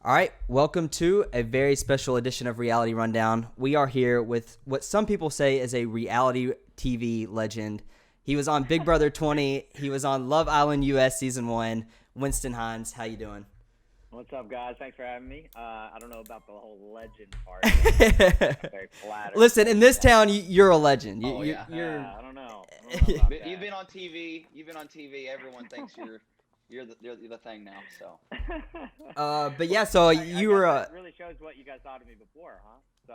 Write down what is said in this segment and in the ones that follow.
All right, welcome to a very special edition of Reality Rundown. We are here with what some people say is a reality TV legend. He was on Big Brother 20. He was on Love Island US Season 1. Winston Hines, how you doing? What's up, guys? Thanks for having me. I don't know about the whole legend part. I'm very flattered. Listen, in this town, you're a legend. I don't know. I don't know about that. You've been on TV. Everyone thinks you're the thing now. So. But yeah, so you were. That really shows what you guys thought of me before, huh? So.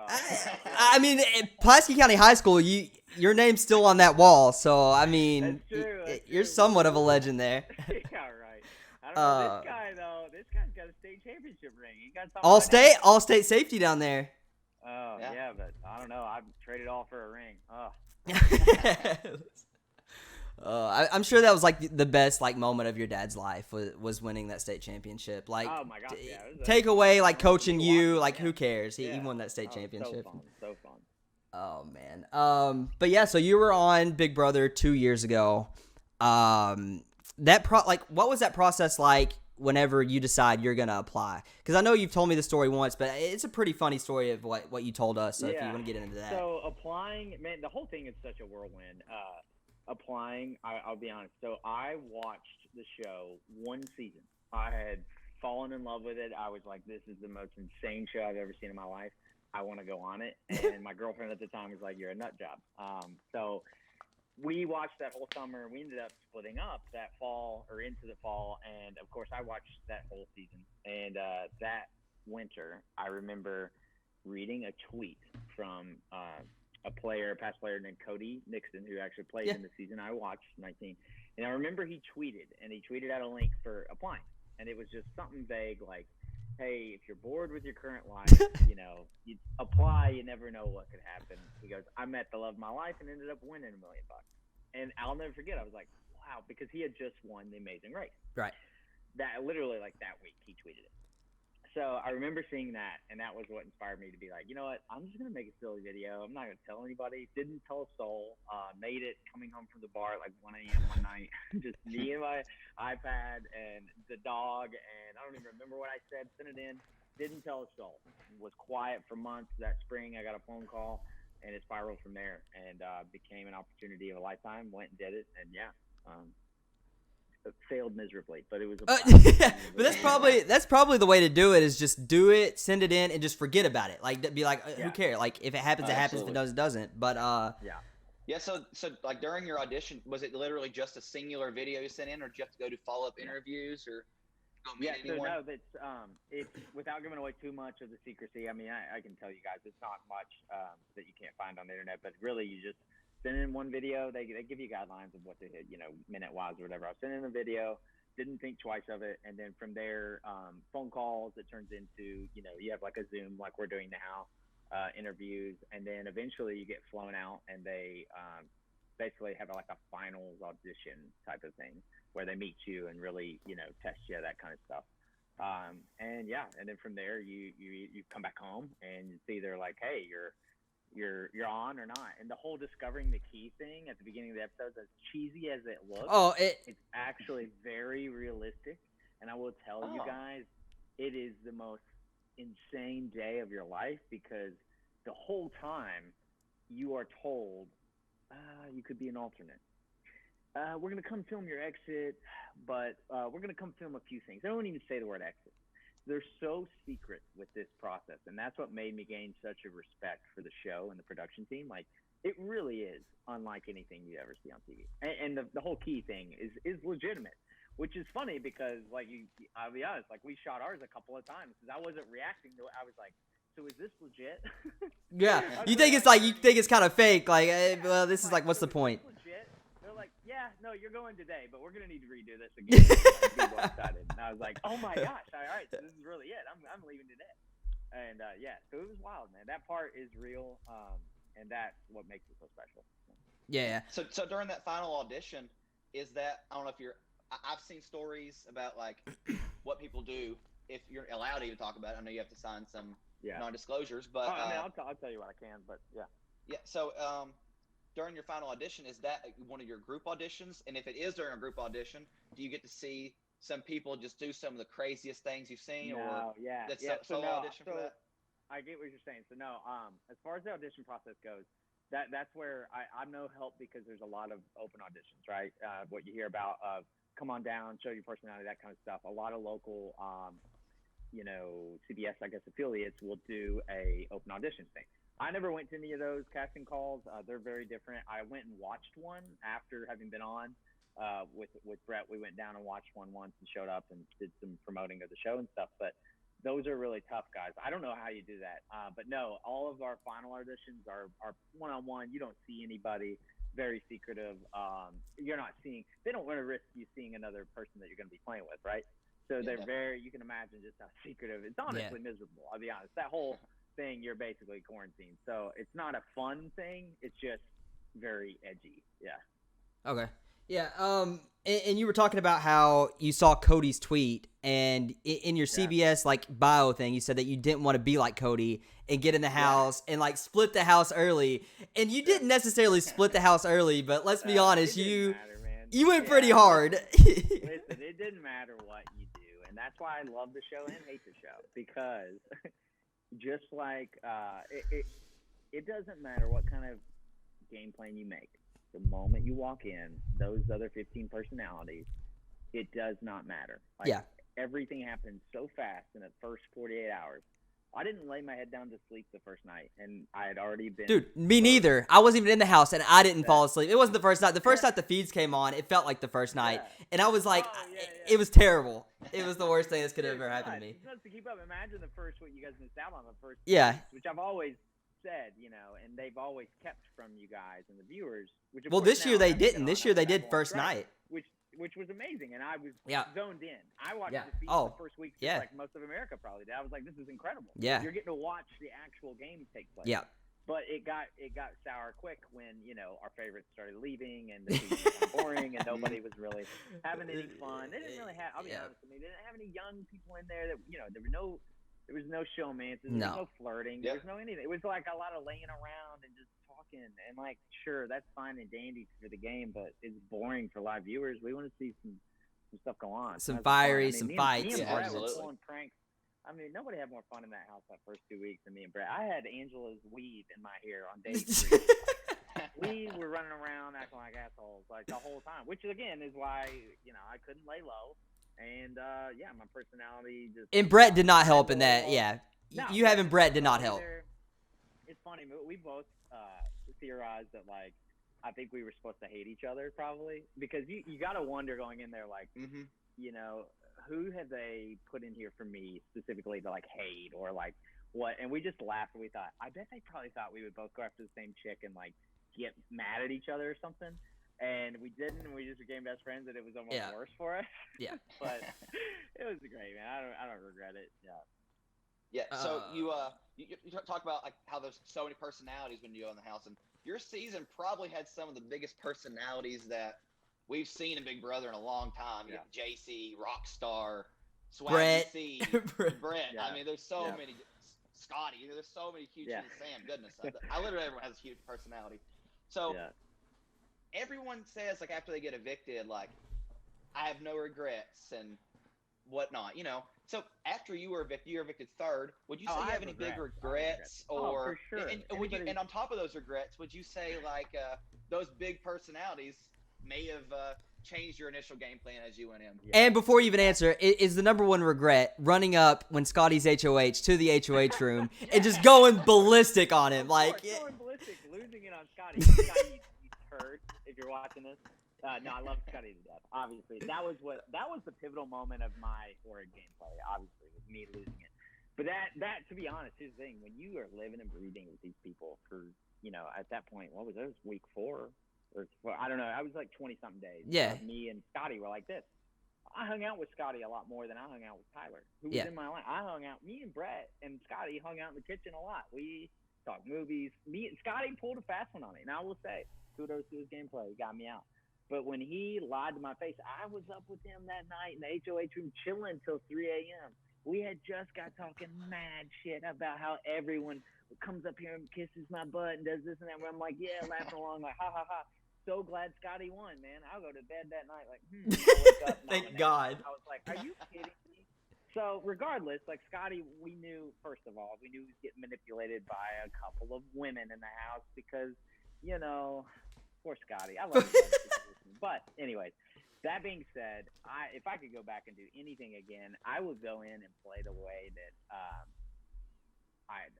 I mean, Pulaski County High School, your name's still on that wall. So I mean, That's true. You're somewhat of a legend there. Yeah, right. I don't know. This guy though, this guy's got a state championship ring. He got something. All state safety down there. Oh yeah, but I don't know. I've traded all for a ring. I'm sure that was like the best like moment of your dad's life was winning that state championship. Like, oh my gosh, yeah. Take away like coaching you, like who cares? He won that state championship. So fun. Oh man. But yeah, so you were on Big Brother 2 years ago. What was that process like whenever you decide you're gonna apply? Because I know you've told me the story once, but it's a pretty funny story of what you told us. So if you want to get into that. So applying, man, the whole thing is such a whirlwind. Applying, I'll be honest. So I watched the show one season. I had fallen in love with it. I was like, this is the most insane show I've ever seen in my life. I want to go on it. And my girlfriend at the time was like, you're a nut job. So we watched that whole summer. We ended up splitting up that fall or into the fall. And, of course, I watched that whole season. And that winter, I remember reading a tweet from a past player named Cody Nixon, who actually played in the season I watched, 19. And I remember he tweeted out a link for applying. And it was just something vague like, hey, if you're bored with your current life, you apply, you never know what could happen. He goes, I met the love of my life and ended up winning $1 million. And I'll never forget, I was like, wow, because he had just won The Amazing Race. Right. That literally like that week he tweeted it. So I remember seeing that, and that was what inspired me to be like, you know what, I'm just going to make a silly video. I'm not going to tell anybody. Didn't tell a soul. Made it coming home from the bar at like 1 a.m. one night. Just me and my iPad and the dog, and I don't even remember what I said. Sent it in. Didn't tell a soul. Was quiet for months. That spring I got a phone call, and it spiraled from there and became an opportunity of a lifetime. Went and did it, and it failed miserably, but it was but that's probably the way to do it is just do it, send it in, and just forget about it. Like be like, who cares? Like if it happens, it happens. If it doesn't, it doesn't. But yeah. So like during your audition, was it literally just a singular video you sent in, or did you have to go to follow-up interviews or? So no, it's without giving away too much of the secrecy. I mean, I can tell you guys, it's not much that you can't find on the internet, but really you just send in one video. They give you guidelines of what to hit, minute-wise or whatever. I sent in a video, didn't think twice of it, and then from there, phone calls. It turns into, you have like a Zoom like we're doing now, interviews, and then eventually you get flown out, and they basically have like a finals audition type of thing where they meet you and really, test you, that kind of stuff. And then from there you come back home, and it's either like, hey, you're on or not. And the whole discovering the key thing at the beginning of the episode, as cheesy as it looks, it's actually very realistic. And I will tell you guys, it is the most insane day of your life, because the whole time you are told you could be an alternate. We're going to come film your exit, but we're going to come film a few things. I don't even say the word exit. They're so secret with this process, and that's what made me gain such a respect for the show and the production team. Like, it really is unlike anything you ever see on TV. And the whole key thing is legitimate, which is funny because, like, I'll be honest, like, we shot ours a couple of times because I wasn't reacting to it. I was like, so is this legit? Yeah. You think it's kind of fake. Like, well, this is like, what's the point? Yeah, no, you're going today, but we're going to need to redo this again. People excited. And I was like, oh my gosh, all right, so this is really it. I'm leaving today. And so it was wild, man. That part is real, and that's what makes it so special. Yeah. So during that final audition, is that, I don't know if I've seen stories about like what people do if you're allowed to even talk about it. I know you have to sign some non-disclosures, but I'll tell you what I can, but yeah. Yeah. So during your final audition, is that one of your group auditions? And if it is during a group audition, do you get to see some people just do some of the craziest things you've seen, No, or that's solo audition for that? I get what you're saying. So no, as far as the audition process goes, that's where I'm no help because there's a lot of open auditions, right? What you hear about come on down, show your personality, that kind of stuff. A lot of local, CBS, I guess, affiliates will do a open audition thing. I never went to any of those casting calls. They're very different. I went and watched one after having been on with Brett. We went down and watched one once and showed up and did some promoting of the show and stuff. But those are really tough, guys. I don't know how you do that. But no, all of our final auditions are one-on-one. You don't see anybody. Very secretive. You're not seeing – they don't want to risk you seeing another person that you're going to be playing with, right? So they're very – you can imagine just how secretive. It's honestly miserable, I'll be honest. That whole thing, you're basically quarantined. So it's not a fun thing. It's just very edgy. Yeah. Okay. Yeah, and you were talking about how you saw Cody's tweet, and in your CBS like bio thing, you said that you didn't want to be like Cody and get in the house and like split the house early, and you didn't necessarily split the house early, but let's be honest, you went pretty hard. Listen, it didn't matter what you do, and that's why I love the show and hate the show, because just like it doesn't matter what kind of game plan you make. The moment you walk in, those other 15 personalities, it does not matter. Like, everything happens so fast in the first 48 hours. I didn't lay my head down to sleep the first night, and I had already been... Dude, me neither. I wasn't even in the house, and I didn't fall asleep. It wasn't the first night. The first night the feeds came on, it felt like the first night. And I was like, it was terrible. It was the worst thing that could have ever happened to me. It's nuts to keep up. Imagine the first what you guys missed out on the first weeks, which I've always said, and they've always kept from you guys and the viewers. Which this year they didn't. This year they did first night, which was amazing, and I was zoned in. I watched the first week, just like most of America probably did. I was like, this is incredible. Yeah, you're getting to watch the actual game take place. Yeah, but it got sour quick when our favorites started leaving and the season was boring and nobody was really having any fun. They didn't really have. I'll be honest with you, they didn't have any young people in there that there was no showmances, there was no flirting, there was no anything. It was like a lot of laying around and just talking. And like, sure, that's fine and dandy for the game, but it's boring for live viewers. We want to see some stuff go on. Some fiery, some fights. Me and Brett were pulling pranks. I mean, nobody had more fun in that house that first 2 weeks than me and Brett. I had Angela's weave in my hair on day 3. We were running around acting like assholes like the whole time, which again is why I couldn't lay low. And my personality just. And Brett did not help in that. No, you having Brett did not help. It's funny. We both theorized that like I think we were supposed to hate each other probably, because you got to wonder going in there like who have they put in here for me specifically to like hate or like what? And we just laughed and we thought, I bet they probably thought we would both go after the same chick and like get mad at each other or something. And we didn't, and we just became best friends, and it was almost worse for us. Yeah. But it was great, man. I don't regret it. Yeah. Yeah. So you talk about like how there's so many personalities when you go in the house, and your season probably had some of the biggest personalities that we've seen in Big Brother in a long time. You have JC, Rockstar, Brett. Brett. Yeah. I mean, there's so many. Scotty. There's so many huge in the sand. Goodness. I literally everyone has a huge personality. So. Yeah. Everyone says, like, after they get evicted, like, I have no regrets and whatnot, So after you were evicted third, would you say you have any big regrets? Or for sure. And on top of those regrets, would you say, like, those big personalities may have changed your initial game plan as you went in? Yeah. And before you even answer, is the number one regret running up when Scotty's HOH to the HOH room and just going ballistic on him? Going ballistic, losing it on Scotty. Scotty, you turd. If you're watching this, no, I love Scotty to death. Obviously, that was the pivotal moment of my horrid gameplay. Obviously, with me losing it. But that to be honest, here's the thing: when you are living and breathing with these people for at that point, what was it? It was week 4 or I don't know. I was like 20-something days. Yeah. Me and Scotty were like this. I hung out with Scotty a lot more than I hung out with Tyler, who was in my line. Me and Brett and Scotty hung out in the kitchen a lot. We talked movies. Scotty pulled a fast one on me, and I will say, kudos to his gameplay. He got me out. But when he lied to my face, I was up with him that night in the HOH room chilling till 3 a.m. We had just got talking mad shit about how everyone comes up here and kisses my butt and does this and that. Where I'm like, yeah, laughing along, like, ha, ha, ha. so glad Scotty won, man. I'll go to bed that night like, I wake up Thank God. I was like, are you kidding me? So regardless, like Scotty, we knew, first of all, he was getting manipulated by a couple of women in the house because, poor Scotty. I love him. But anyways, that being said, if I could go back and do anything again, I would go in and play the way that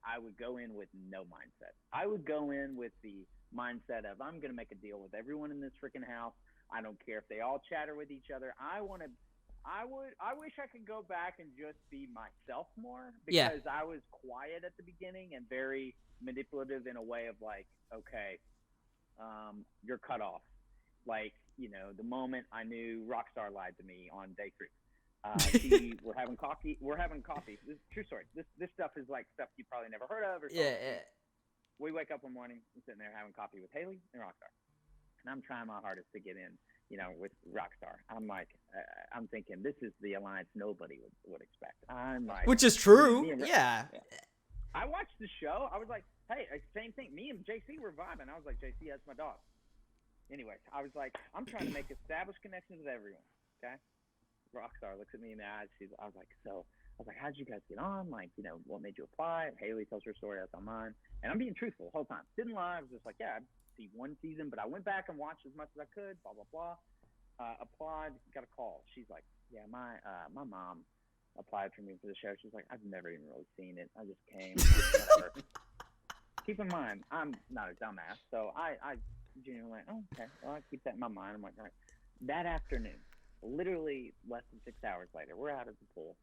I would go in with no mindset. I would go in with the mindset of I'm going to make a deal with everyone in this freaking house. I don't care if they all chatter with each other. I wish I could go back and just be myself more because I was quiet at the beginning and very manipulative in a way of like, okay, you're cut off. Like, the moment I knew Rockstar lied to me on day 3. We're having coffee. This is a true story. This stuff is like stuff you probably never heard of. We wake up one morning, I'm sitting there having coffee with Haley and Rockstar. And I'm trying my hardest to get in, with Rockstar. I'm like, I'm thinking this is the alliance nobody would expect. I'm like, which is true. Yeah. I watched the show. I was like, hey, same thing. Me and JC were vibing. I was like, JC, that's my dog. Anyways, I was like, I'm trying to make established connections with everyone. Okay. Rockstar looks at me in the eyes. I was like, how'd you guys get on? Like, what made you apply? Haley tells her story. I tell mine. And I'm being truthful the whole time. Didn't lie. I was just like, yeah, I'd see one season, but I went back and watched as much as I could, blah, blah, blah. Applied, got a call. She's like, yeah, my mom applied for me for the show. She's like, I've never even really seen it. I just came. Whatever. Keep in mind, I'm not a dumbass. So I genuinely went, oh, okay. Well, I keep that in my mind. I'm like, all right. That afternoon, literally less than 6 hours later, we're out at the pool.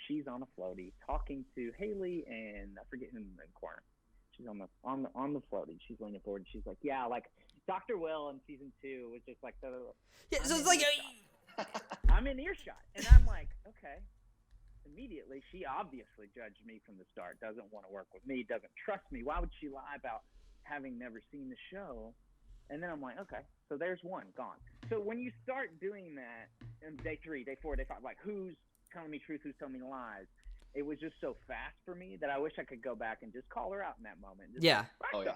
She's on a floaty talking to Haley and I forget who in the corner. She's on the floaty. She's leaning forward. And she's like, yeah, like Dr. Will in season 2 was just like so it's like I'm in earshot, and I'm like, okay. Immediately, she obviously judged me from the start. Doesn't want to work with me. Doesn't trust me. Why would she lie about having never seen the show? And then I'm like, okay, so there's one gone. So when you start doing that in day 3, day 4, day 5, like who's telling me truth, who's telling me lies? It was just so fast for me that I wish I could go back and just call her out in that moment. Just yeah. Like,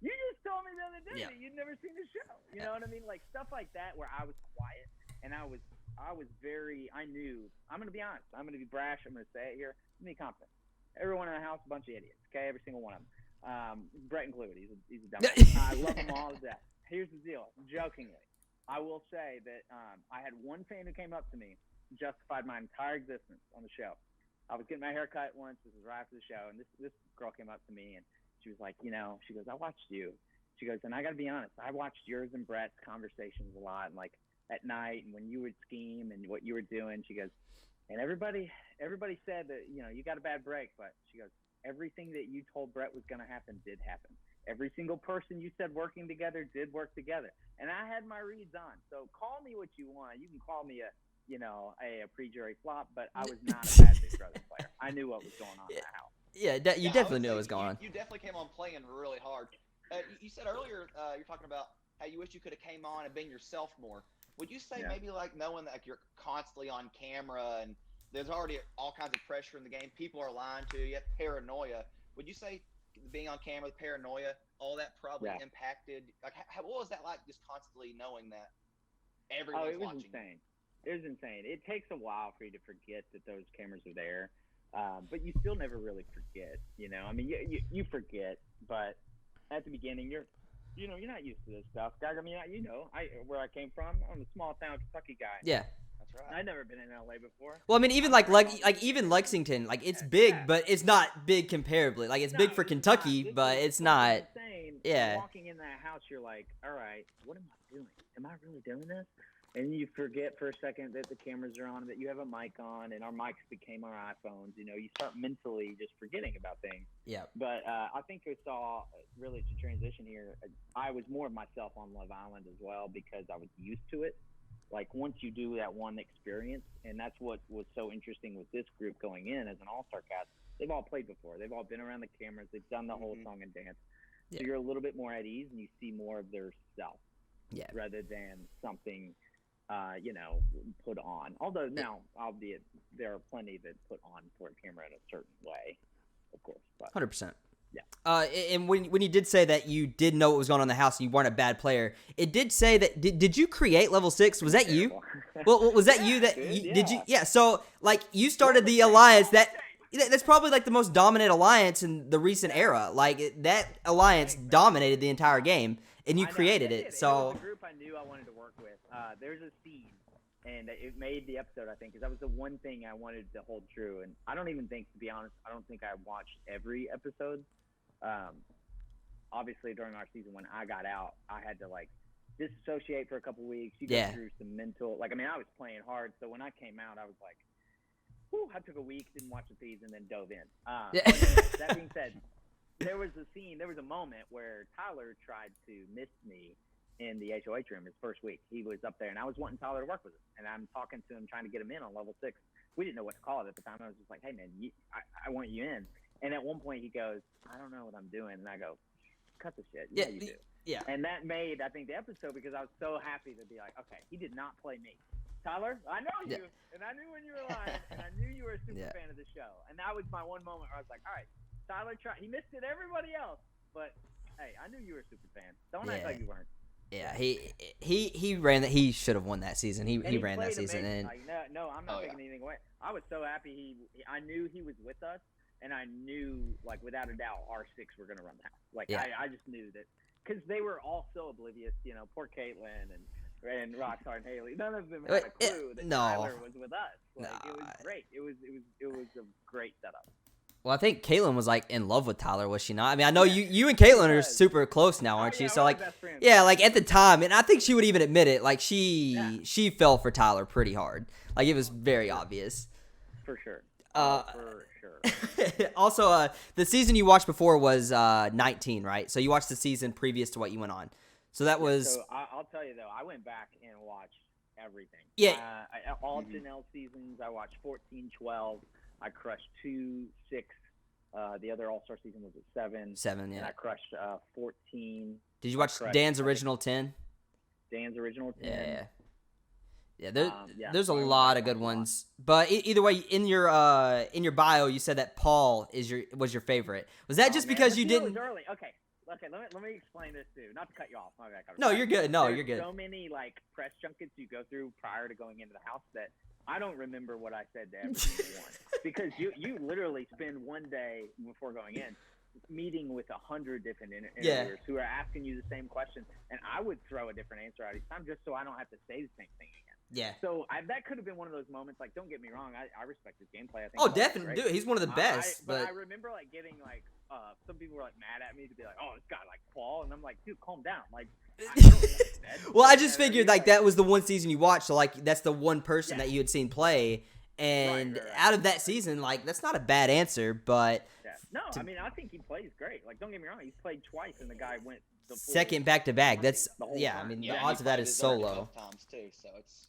you just told me the other day that you'd never seen the show. You know what I mean? Like stuff like that where I was quiet and I knew, I'm going to be honest. I'm going to be brash. I'm going to say it here. I'm going to be confident. Everyone in the house, a bunch of idiots. Okay. Every single one of them. Brett included. He's a dumb I love them all to death. Here's the deal. Jokingly, I will say that I had one fan who came up to me, justified my entire existence on the show. I was getting my hair cut once. This was right after the show. And this girl came up to me and she was like, she goes, I watched you. She goes, and I got to be honest, I watched yours and Brett's conversations a lot. And like at night and when you would scheme and what you were doing, she goes, and everybody said that, you got a bad break. But she goes, everything that you told Brett was going to happen did happen. Every single person you said working together did work together. And I had my reads on. So call me what you want. You can call me a pre-jury flop, but I was not a bad Big Brother player. I knew what was going on in that house. Yeah, you definitely knew what was going on. You definitely came on playing really hard. You said earlier, you're talking about how you wish you could have came on and been yourself more. Would you say maybe like knowing that like, you're constantly on camera and there's already all kinds of pressure in the game, people are lying to you, you have paranoia. Would you say being on camera, the paranoia, all that probably impacted? Like, what was that like? Just constantly knowing that everyone's watching. Insane. It was insane. It takes a while for you to forget that those cameras are there, but you still never really forget. I mean, you forget, but at the beginning, you're not used to this stuff, guys. I mean, where I came from. I'm a small town Kentucky guy. Yeah. That's right. I'd never been in LA before. Well, I mean, even even Lexington, like it's big, but it's not big comparably. Like it's big for Kentucky, but it's not. Insane. Yeah. Walking in that house, you're like, all right, what am I doing? Am I really doing this? And you forget for a second that the cameras are on, that you have a mic on, and our mics became our iPhones. You start mentally just forgetting about things. Yeah. But I think I saw really to transition here. I was more of myself on Love Island as well because I was used to it. Like once you do that one experience, and that's what was so interesting with this group going in as an all-star cast. They've all played before. They've all been around the cameras. They've done the whole song and dance. Yeah. So you're a little bit more at ease, and you see more of their self. Yeah. Rather than something. Put on. Although now, albeit there are plenty that put on for a camera in a certain way, of course. 100%. Yeah. And when you did say that you did know what was going on in the house and you weren't a bad player, it did say that did you create level 6? Was that you? Well, was that you that did you? Yeah. So like you started the alliance that's probably like the most dominant alliance in the recent era. Like that alliance dominated the entire game, and you created it. So it was a group I knew I wanted to work with. There's a scene, and it made the episode, I think, because that was the one thing I wanted to hold true. And I don't even think, to be honest, I don't think I watched every episode. Obviously, during our season when I got out, I had to like disassociate for a couple weeks. You go through some mental, like, I mean, I was playing hard, so when I came out, I was like, whew, I took a week, didn't watch the season, then dove in. That being said, there was a moment where Tyler tried to miss me in the HOH room his first week. He was up there, and I was wanting Tyler to work with us, and I'm talking to him, trying to get him in on level 6. We didn't know what to call it at the time. I was just like, hey, man, I want you in. And at one point, he goes, I don't know what I'm doing. And I go, cut the shit. Yeah, you do. Yeah. And that made, I think, the episode, because I was so happy to be like, okay, he did not play me. Tyler, I know you, and I knew when you were lying, and I knew you were a super fan of the show. And that was my one moment where I was like, all right, Tyler tried. He missed it everybody else, but, hey, I knew you were a super fan. Don't act like you weren't. Yeah, he ran that. He should have won that season. He ran that season. And like, no, I'm not taking anything away. I was so happy. I knew he was with us, and I knew, like, without a doubt, our 6 were going to run the house. Like, I just knew that, because they were all so oblivious. You know, poor Caitlin and Rockstar and Haley. None of them had a clue that Tyler was with us. Like, it was great. It was a great setup. Well, I think Caitlin was like in love with Tyler, was she not? I mean, I know you and Caitlin are super close now, aren't you? So like, like at the time, and I think she would even admit it. Like she fell for Tyler pretty hard. Like it was very obvious. For sure. Also, the season you watched before was 19, right? So you watched the season previous to what you went on. So that was. So I'll tell you though, I went back and watched everything. Yeah. All Janelle seasons. I watched 14, 12. I crushed 2, 6. The other All-Star season was at 7. 7, yeah. And I crushed 14. Did you watch Dan's original 10? Dan's original 10. Yeah. There's a lot of good ones. But either way, in your bio, you said that Paul was your favorite. Was that just because you didn't? It was early. Okay. Let me explain this too. Not to cut you off. No, you're good. No, you're good. So many like press junkets you go through prior to going into the house that I don't remember what I said to every single one, because you literally spend one day before going in meeting with 100 different interviewers who are asking you the same question, and I would throw a different answer out each time just so I don't have to say the same thing again. Yeah. So that could have been one of those moments. Like, don't get me wrong, I respect his gameplay. I think. Oh, definitely, dude. He's one of the best. But I remember like getting like some people were like mad at me to be like, oh, this guy like Paul, and I'm like, dude, calm down. Like, well, I just figured like that was the one season you watched, so like that's the one person that you had seen play, and out of that season, like that's not a bad answer, but no, I mean I think he plays great. Like, don't get me wrong, he's played twice, and the guy went the second back to back. That's time. I mean the odds of that is so low. Times too, so it's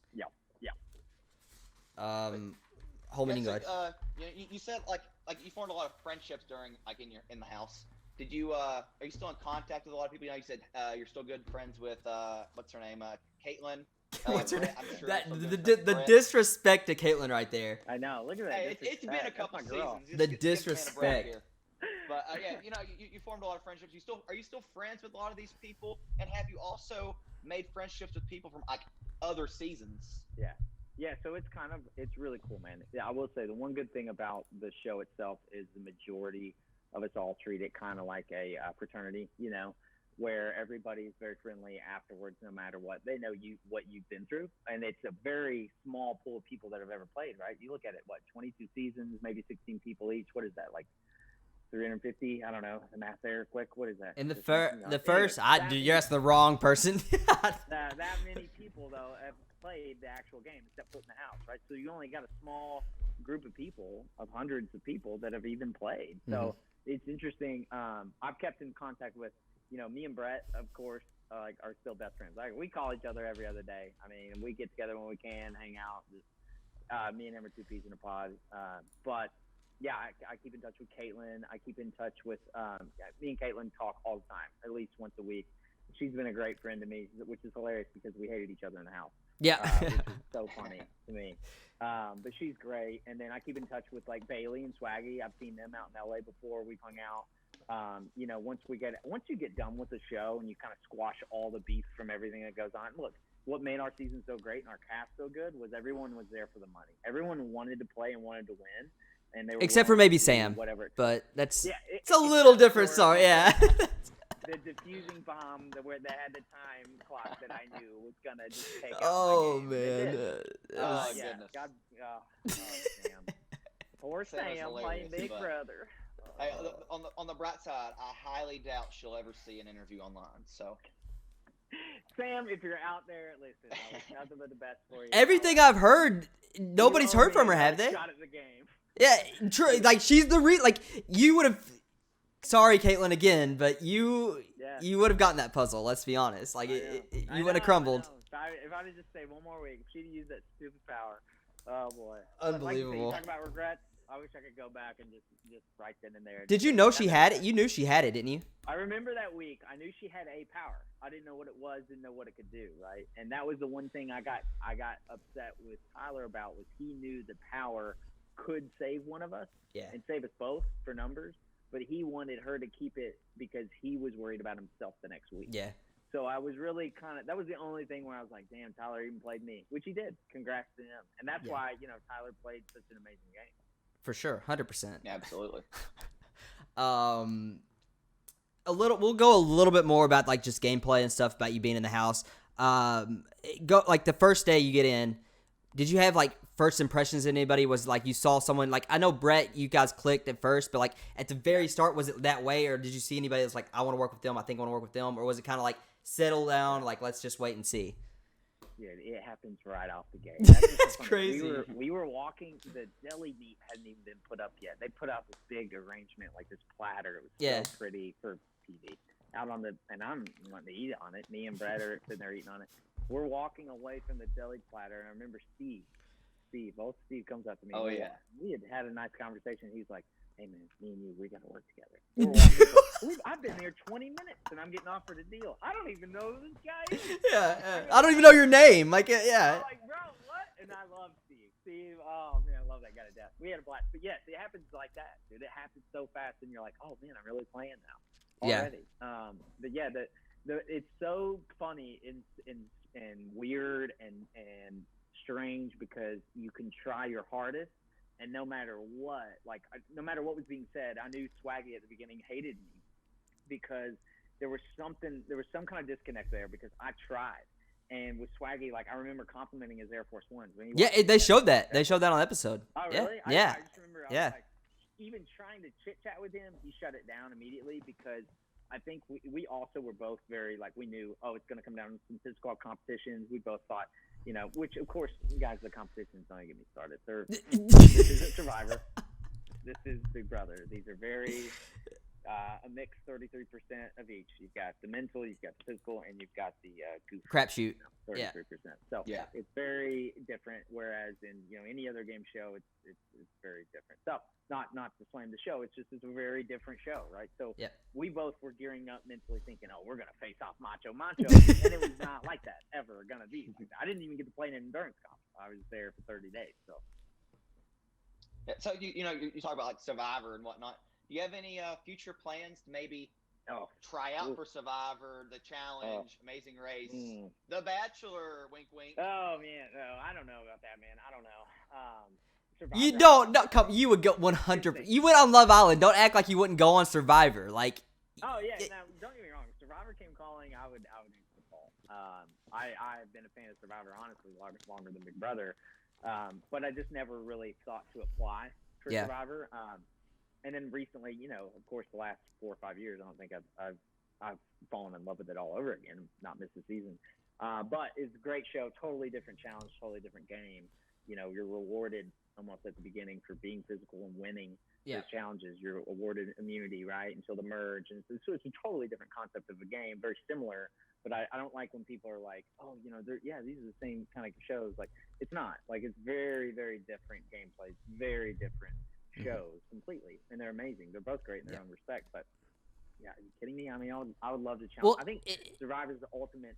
Holman, go ahead. You said like you formed a lot of friendships during like in the house. Did you are you still in contact with a lot of people? You know, you said you're still good friends with what's her name, Caitlin. What's her name? I'm sure The disrespect to Caitlin right there. I know. Look at that. Hey, it's been a couple seasons. The disrespect. But you know, you formed a lot of friendships. Are you still friends with a lot of these people? And have you also made friendships with people from like other seasons? Yeah, so it's really cool, man. Yeah, I will say the one good thing about the show itself is the majority of us all treat it kind of like a fraternity, you know, where everybody's very friendly afterwards, no matter what. They know what you've been through, and it's a very small pool of people that have ever played, right? You look at it, 22 seasons, maybe 16 people each. What is that, like 350? I don't know. The math there, quick. What is that? In the first, you're asking the wrong person. that many people though have played the actual game, except foot in the house, right? So you only got a small group of people, of hundreds of people that have even played. So it's interesting. I've kept in contact with, you know, me and Brett, of course, are still best friends. Like, we call each other every other day. I mean, we get together when we can, hang out. Just me and him are two peas in a pod. But yeah, I keep in touch with Caitlin. I keep in touch with me and Caitlin talk all the time, at least once a week. She's been a great friend to me, which is hilarious because we hated each other in the house. Yeah. Which is so funny to me. But she's great. And then I keep in touch with like Bailey and Swaggy. I've seen them out in LA before. We've hung out. once you get done with the show and you kind of squash all the beef from everything that goes on. Look, what made our season so great and our cast so good was everyone was there for the money. Everyone wanted to play and wanted to win, and they were except for maybe Sam. Whatever. But it's a little different story. Yeah. The diffusing bomb where they had the time clock that I knew was gonna just take out Oh my game. man. Oh yeah. goodness. God, Sam. Poor Sam playing Big Brother. Hey, on the bright side, I highly doubt she'll ever see an interview online. So, Sam, if you're out there, listen, I wish nothing but the best for you. Everything I've heard, nobody's heard from her, have they? Shot at the game. Yeah, true. Like she's the you would have. Sorry, Caitlin, again, but you would have gotten that puzzle. Let's be honest. Like you would have crumbled. If I would just stay one more week, if she'd used that stupid power. Oh boy, unbelievable. Like talk about regrets. I wish I could go back and just write that in there. Did you know she had it? You knew she had it, didn't you? I remember that week. I knew she had a power. I didn't know what it was. Didn't know what it could do. Right, and that was the one thing I got upset with Tyler about was he knew the power could save one of us. Yeah. And save us both for numbers. But he wanted her to keep it because he was worried about himself the next week. Yeah. So I was really that was the only thing where I was like, damn, Tyler even played me, which he did. Congrats to him. And that's why, Tyler played such an amazing game. For sure. 100%. Yeah, absolutely. We'll go a little bit more about like just gameplay and stuff about you being in the house. Go like the first day you get in, did you have like first impressions of anybody? Was like you saw someone like I know Brett, you guys clicked at first, but like at the very start, was it that way, or did you see anybody that's like I want to work with them, I think I want to work with them, or was it kind of like settle down, like let's just wait and see? Yeah, it happens right off the gate. That's crazy. We were walking. The deli meat hadn't even been put up yet. They put out this big arrangement, like this platter. It was so pretty for TV. And I'm wanting to eat on it. Me and Brett are sitting there eating on it. We're walking away from the deli platter, and I remember Steve, Steve comes up to me. Oh, yeah. We had a nice conversation. He's like, hey, man, me and you, we got to work together. I've been here 20 minutes, and I'm getting offered a deal. I don't even know who this guy is. Yeah, I don't even know your name. Like, yeah. I'm like, bro, what? And I love Steve. Oh, man, I love that guy to death. We had a blast. But, yes, it happens like that, dude. It happens so fast, and you're like, oh, man, I'm really playing now already. Yeah. But, yeah, it's so funny and weird and strange because you can try your hardest, and no matter what was being said, I knew Swaggy at the beginning hated me because there was some kind of disconnect there because I tried. And with Swaggy, like I remember complimenting his Air Force Ones. They showed that. They showed that on episode. Oh, really? Yeah. I just remember I was like, even trying to chit-chat with him, he shut it down immediately because I think we also were both very, like, we knew, it's going to come down to some physical competitions. We both thought, which, of course, you guys, the competitions, don't get me started. This isn't Survivor. This is Big Brother. These are very a mix, 33% of each. You've got the mental, you've got the physical, and you've got the crapshoot. 33%. So it's very different. Whereas in any other game show, it's very different. So not to slam the show, it's a very different show, right? So we both were gearing up mentally, thinking, we're gonna face off Macho, and it was not like that ever gonna be. I didn't even get to play an endurance comp. I was there for 30 days. So. Yeah, so you talk about like Survivor and whatnot. Do you have any future plans to maybe try out for Survivor, The Challenge, Amazing Race, The Bachelor, wink, wink? Oh, man. No, I don't know about that, man. I don't know. Survivor, you don't. No, come. You would go 100%. You went on Love Island. Don't act like you wouldn't go on Survivor. Like. Oh, yeah. Now, don't get me wrong. If Survivor came calling, I would answer the call. I've been a fan of Survivor, honestly, longer than Big Brother. But I just never really thought to apply for Survivor. And then recently, of course, the last 4 or 5 years, I don't think I've fallen in love with it all over again, not missed a season. But it's a great show, totally different challenge, totally different game. You're rewarded almost at the beginning for being physical and winning those challenges. You're awarded immunity, right, until the merge. And so it's a totally different concept of a game, very similar. But I don't like when people are like, these are the same kind of shows. Like, it's not. Like, it's very, very different gameplay. It's very different shows completely. And they're amazing. They're both great in their own respect. But, are you kidding me? I mean, I would love to challenge. I think Survivor is the ultimate,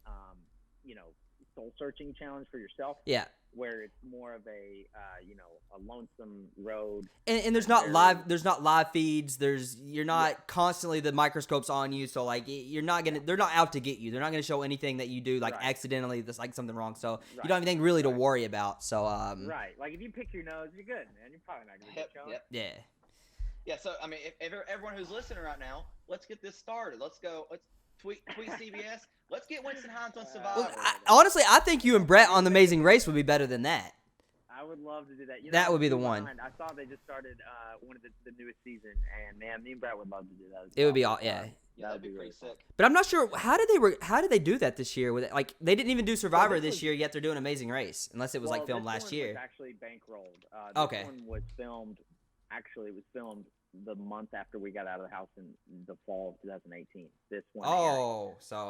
soul searching challenge for yourself. Yeah. Where it's more of a a lonesome road. And there's not live feeds. You're not constantly, the microscope's on you, so like they're not out to get you. They're not gonna show anything that you do like accidentally that's like something wrong. So you don't have anything really to worry about. So right, like if you pick your nose, you're good, man. You're probably not gonna get shown. Yeah. Yeah. So I mean, if everyone who's listening right now, let's get this started. Let's go. Let's tweet CBS. Let's get Winston Hines on Survivor. Well, honestly, I think you and Brett on The Amazing Race would be better than that. I would love to do that. That would be the one. I saw they just started one of the newest season, and man, me and Brett would love to do that. It would be that'd be pretty sick. But I'm not sure how did they do that this year? With like they didn't even do Survivor this year, yet they're doing Amazing Race, unless it was like filmed last year. Was actually bankrolled. Okay. This one was filmed. Actually, it was filmed the month after we got out of the house in the fall of 2018. This one.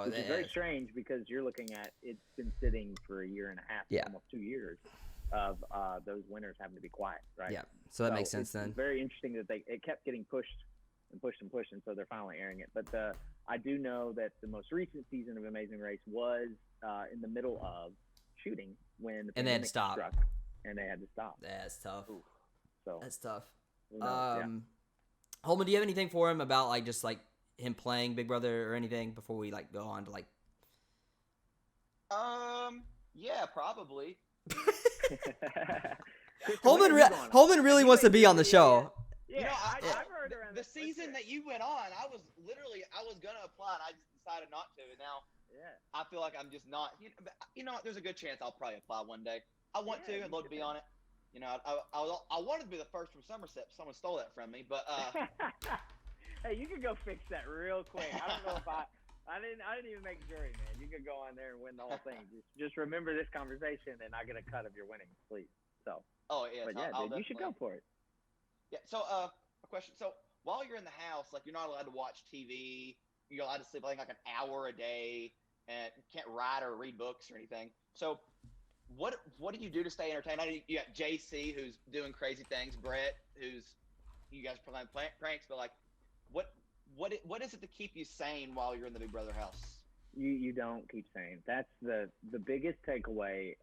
Which is very strange because you're looking at it's been sitting for a year and a half, almost 2 years, of those winners having to be quiet, right? Yeah. So that makes sense then. It's very interesting that it kept getting pushed, and so they're finally airing it. But I do know that the most recent season of Amazing Race was in the middle of shooting when the pandemic struck, and they had to stop. That's tough. Ooh. So that's tough. Holman, do you have anything for him about like just like him playing Big Brother or anything before we like go on to like? Yeah, probably. Holman really wants to be on the show. Yeah, I've heard around the season that you went on. I was gonna apply, and I just decided not to. And now, I feel like I'm just not. You know, there's a good chance I'll probably apply one day. I want to. I'd love to be on it. You know, I wanted to be the first from Somerset. Someone stole that from me, but hey, you could go fix that real quick. I don't know if I didn't even make jury, man. You could go on there and win the whole thing. Just remember this conversation, and I get a cut of your winnings, please. So. Oh yeah. But yeah, dude, you should go for it. Yeah. So a question. So while you're in the house, like you're not allowed to watch TV. You're allowed to sleep like an hour a day, and you can't write or read books or anything. So. What do you do to stay entertained? I know you got JC who's doing crazy things, Brett who's you guys playing pranks, but like what is it to keep you sane while you're in the Big Brother house? You don't keep sane. That's the biggest takeaway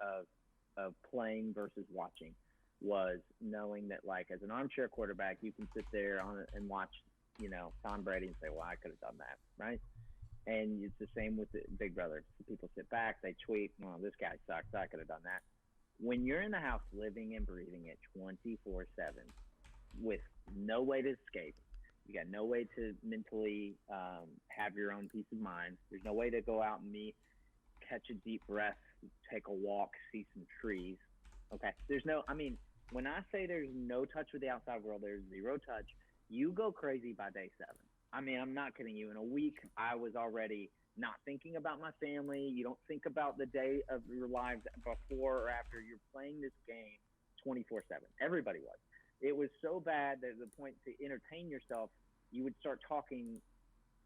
of playing versus watching was knowing that like as an armchair quarterback you can sit there and watch Tom Brady and say, well, I could have done that, right? And it's the same with the Big Brother. People sit back, they tweet, well, this guy sucks, I could have done that. When you're in the house living and breathing it 24/7 with no way to escape, you got no way to mentally have your own peace of mind. There's no way to go out and catch a deep breath, take a walk, see some trees. Okay. When I say there's no touch with the outside world, there's zero touch. You go crazy by day 7. I mean, I'm not kidding you. In a week, I was already not thinking about my family. You don't think about the day of your lives before or after. You're playing this game 24/7. Everybody was. It was so bad that at the point to entertain yourself, you would start talking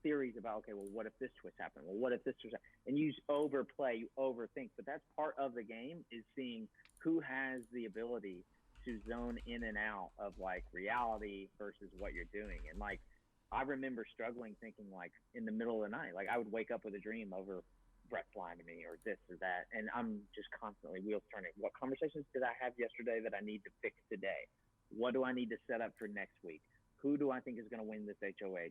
theories about, okay, well, what if this twist happened? Well, what if this twist happened? And you overplay, you overthink. But that's part of the game is seeing who has the ability to zone in and out of, like, reality versus what you're doing. And, like, I remember struggling thinking, like, in the middle of the night, like, I would wake up with a dream over Brett's lying to me or this or that. And I'm just constantly wheels turning. What conversations did I have yesterday that I need to fix today? What do I need to set up for next week? Who do I think is going to win this HOH?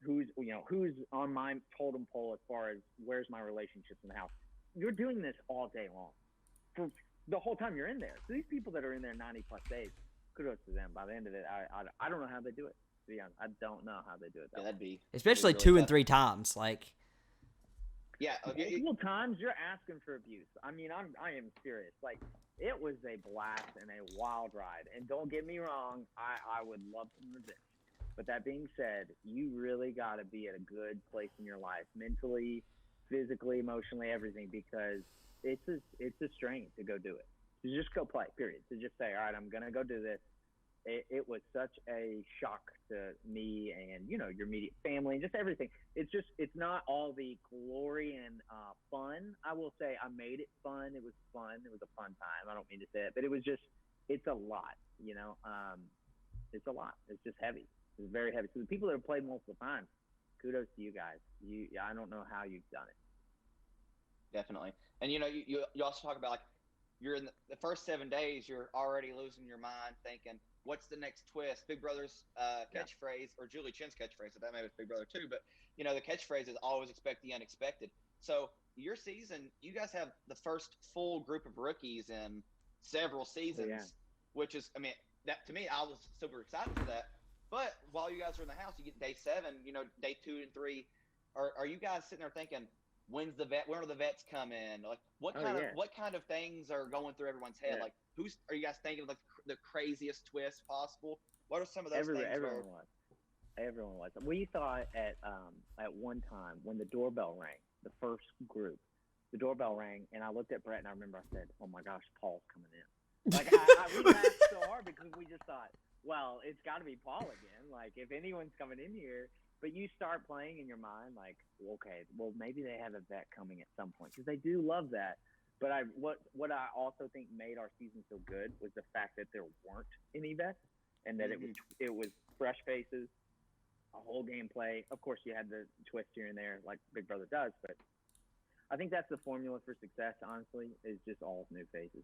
Who's on my totem pole as far as where's my relationships in the house? You're doing this all day long for the whole time you're in there. So these people that are in there 90 plus days, kudos to them. By the end of it, I don't know how they do it. To be honest, I don't know how they do it. That'd be especially really 2 and 3 times, like. Yeah, multiple times you're asking for abuse. I mean, I am serious. Like, it was a blast and a wild ride. And don't get me wrong, I would love some revenge. But that being said, you really got to be at a good place in your life, mentally, physically, emotionally, everything, because it's a strain to go do it. To just go play, period. To just say, all right, I'm going to go do this. It was such a shock to me and, your immediate family and just everything. It's not all the glory and fun. I will say I made it fun. It was fun. It was a fun time. I don't mean to say it, but it's a lot, it's a lot. It's just heavy. It's very heavy. So the people that have played multiple times, kudos to you guys. I don't know how you've done it. Definitely. And you also talk about like you're in the first 7 days, you're already losing your mind thinking, what's the next twist? Big Brother's catchphrase, or Julie Chen's catchphrase, so that may be Big Brother too, but the catchphrase is always expect the unexpected. So your season, you guys have the first full group of rookies in several seasons, which is, I mean, that to me, I was super excited for that. But while you guys are in the house, you get day 7, day 2 and 3. Are you guys sitting there thinking, when are the vets come in? Like what kind of things are going through everyone's head? Like are you guys thinking of like the craziest twist possible? What are some of those things? Everyone was. We thought at one time when the doorbell rang, the first group, the doorbell rang, and I looked at Brett and I remember I said, "Oh my gosh, Paul's coming in." Like we laughed so hard because we just thought, well, it's got to be Paul again. Like if anyone's coming in here. But you start playing in your mind like, okay, well, maybe they have a vet coming at some point because they do love that. But what I also think made our season so good was the fact that there weren't any vets and that it was fresh faces, a whole gameplay. Of course, you had the twist here and there like Big Brother does, but I think that's the formula for success, honestly, is just all new faces.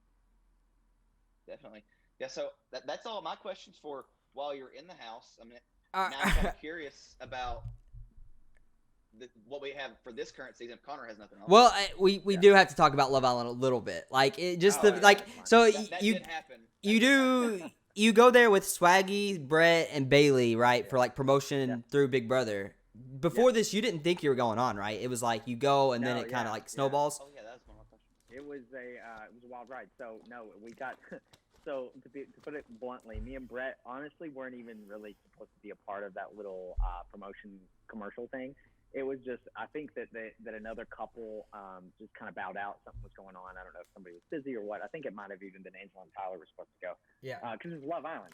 Definitely. Yeah, so that's all my questions for while you're in the house. I mean, now I'm kind of curious about what we have for this current season. If Connor has nothing else. Well, we do have to talk about Love Island a little bit. Like it just so that you did happen. You go there with Swaggy, Brett, and Bailey, right, for like promotion through Big Brother. Before this, you didn't think you were going on, right? It was like you go and then it kind of like snowballs. Oh yeah, that was one of my questions. It was a wild ride. So no, we got. So to put it bluntly, me and Brett honestly weren't even really supposed to be a part of that little promotion commercial thing. It was just, I think that another couple just kind of bowed out. Something was going on. I don't know if somebody was busy or what. I think it might have even been Angela and Tyler were supposed to go. Yeah. Because it's Love Island.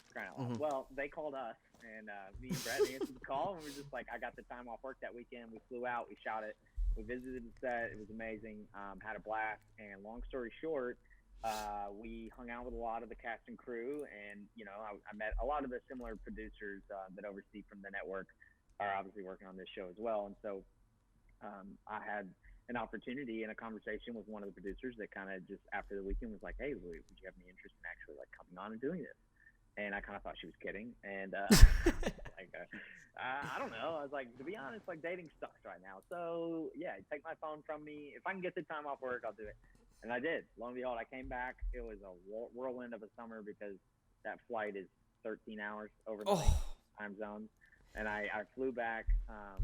Well, they called us, and me and Brett answered the call, and we were just like, I got the time off work that weekend. We flew out. We shot it. We visited the set. It was amazing. Had a blast. And long story short, we hung out with a lot of the cast and crew, and I met a lot of the similar producers that oversee from the network are obviously working on this show as well. And so I had an opportunity and a conversation with one of the producers that kind of just after the weekend was like, "Hey, would you have any interest in actually like coming on and doing this?" And I kind of thought she was kidding, and I don't know. I was like, to be honest, like dating sucks right now. So yeah, take my phone from me. If I can get the time off work, I'll do it. And I did. Lo and behold, I came back. It was a whirlwind of a summer because that flight is 13 hours over the time zone. And I flew back.